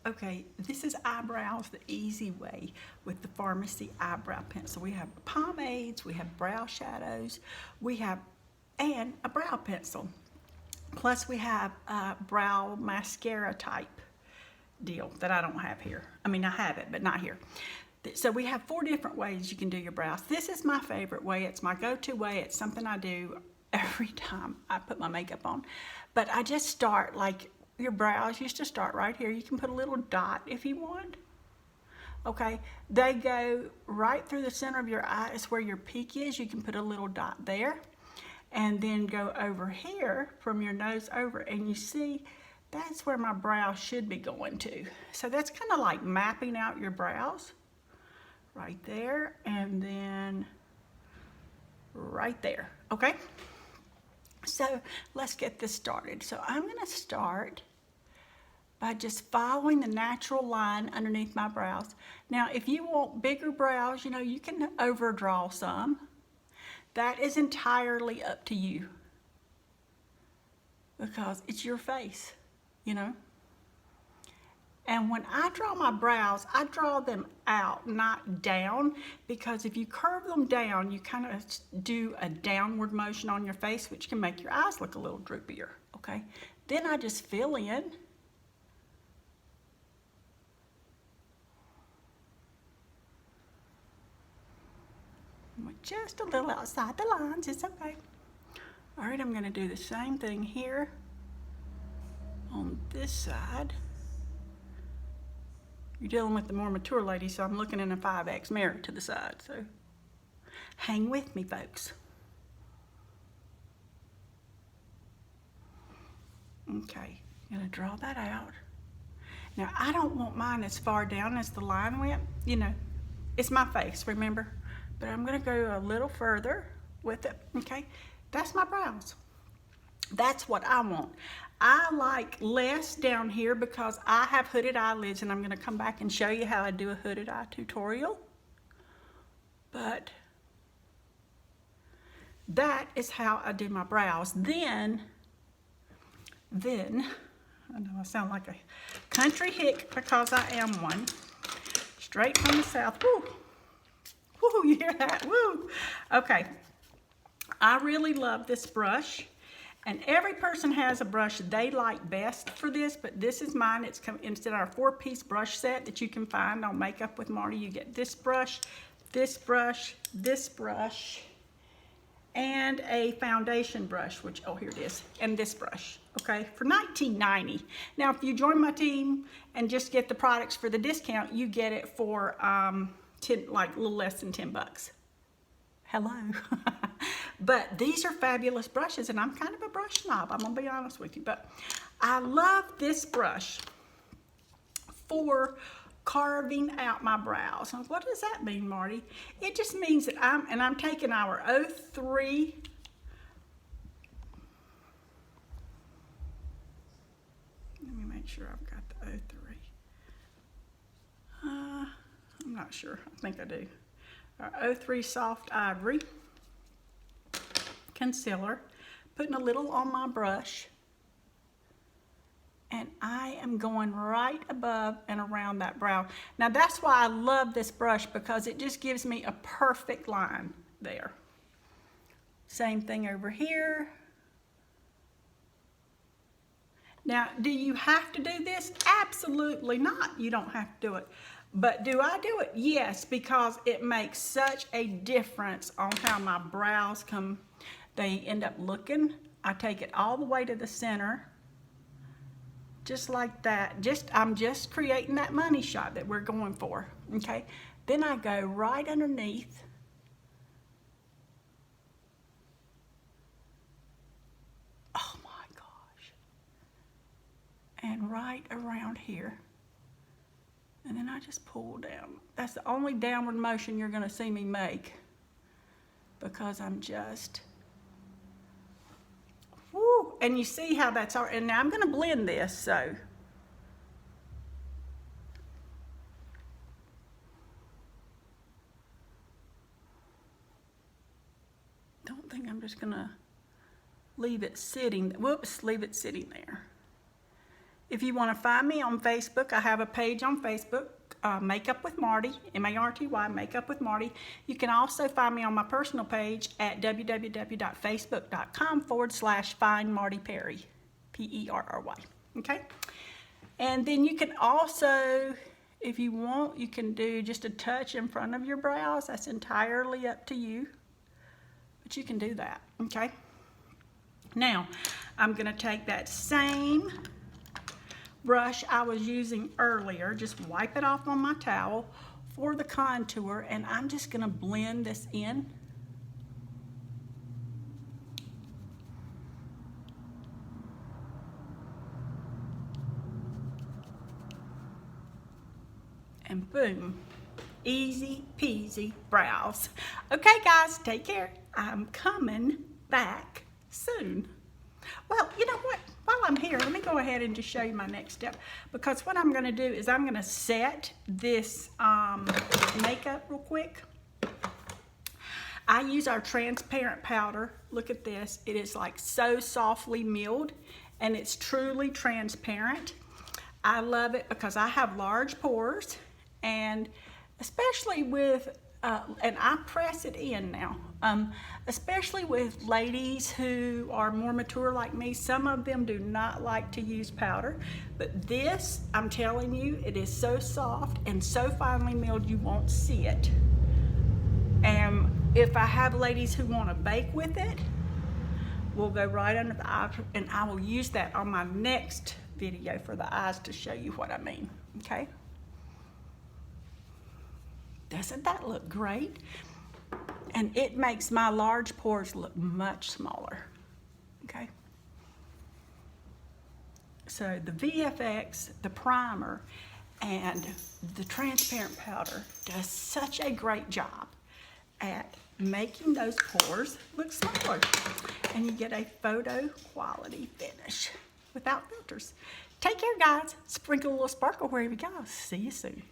Okay, this is eyebrows the easy way with the Pharmacy eyebrow pencil. We have pomades, we have brow shadows, and a brow pencil. Plus we have a brow mascara type deal that I don't have here. I mean, I have it, but not here. So we have 4 different ways you can do your brows. This is my favorite way. It's my go-to way. It's something I do every time I put my makeup on. But I just start like your brows used to start right here. You can put a little dot if you want. Okay, they go right through the center of your eye. It's where your peak is. You can put a little dot there and then go over here from your nose over, and you see that's where my brow should be going to. So that's kind of like mapping out your brows right there, and then right there. Okay, so let's get this started. So I'm going to start by just following the natural line underneath my brows. Now, if you want bigger brows, you know, you can overdraw some. That is entirely up to you because it's your face, you know. And when I draw my brows, I draw them out, not down, because if you curve them down, you kind of do a downward motion on your face, which can make your eyes look a little droopier, okay? Then I just fill in. Just a little outside the lines, it's okay. All right, I'm gonna do the same thing here on this side. You're dealing with the more mature lady, so I'm looking in a 5X mirror to the side, so hang with me, folks. Okay, I'm gonna draw that out. Now, I don't want mine as far down as the line went. You know, it's my face, remember? But I'm gonna go a little further with it, okay? That's my brows. That's what I want. I like less down here because I have hooded eyelids, and I'm gonna come back and show you how I do a hooded eye tutorial. But that is how I do my brows. Then, I know I sound like a country hick because I am one. Straight from the South, woo. Woo, you hear that, woo. Okay, I really love this brush. And every person has a brush they like best for this, but this is mine. It's in our 4-piece brush set that you can find on Makeup with Marty. You get this brush, this brush, this brush, and a foundation brush, which, oh, here it is, and this brush, okay, for $19.90. Now, if you join my team and just get the products for the discount, you get it for like a little less than 10 bucks. Hello. But these are fabulous brushes, and I'm kind of a brush snob, I'm gonna be honest with you, but I love this brush for carving out my brows. And what does that mean, Marty? It just means that I'm taking our 03 let me make sure I've got the 03. I'm not sure, I think I do. Our 03 Soft Ivory concealer, putting a little on my brush, and I am going right above and around that brow. Now that's why I love this brush, because it just gives me a perfect line there. Same thing over here. Now, do you have to do this? Absolutely not. You don't have to do it. But do I do it? Yes, because it makes such a difference on how my brows they end up looking. I take it all the way to the center, just like that. I'm just creating that money shot that we're going for, okay? Then I go right underneath. Oh my gosh. And right around here. And then I just pull down. That's the only downward motion you're gonna see me make, because I'm just, whoo, and you see how that's all, and now I'm gonna blend this, so. Don't think I'm just gonna leave it sitting, whoops, leave it sitting there. If you want to find me on Facebook, I have a page on Facebook, Makeup with Marty, M-A-R-T-Y, Makeup with Marty. You can also find me on my personal page at www.facebook.com/Find Marty Perry, P-E-R-R-Y, okay? And then you can also, if you want, you can do just a touch in front of your brows. That's entirely up to you, but you can do that, okay? Now, I'm gonna take that same brush I was using earlier, just wipe it off on my towel for the contour, and I'm just gonna blend this in. And boom, easy peasy brows. Okay guys, take care. I'm coming back soon. Well, you know what? While I'm here, let me go ahead and just show you my next step, because what I'm gonna do is I'm gonna set this makeup real quick. I use our transparent powder. Look at this. It is like so softly milled, and it's truly transparent. I love it because I have large pores, and especially with and I press it in now, especially with ladies who are more mature like me. Some of them do not like to use powder, but this, I'm telling you, it is so soft and so finely milled you won't see it. And if I have ladies who want to bake with it, we'll go right under the eye, and I will use that on my next video for the eyes to show you what I mean, okay? Doesn't that look great? And it makes my large pores look much smaller, okay? So the VFX, the primer, and the transparent powder does such a great job at making those pores look smaller. And you get a photo quality finish without filters. Take care, guys. Sprinkle a little sparkle wherever you go. See you soon.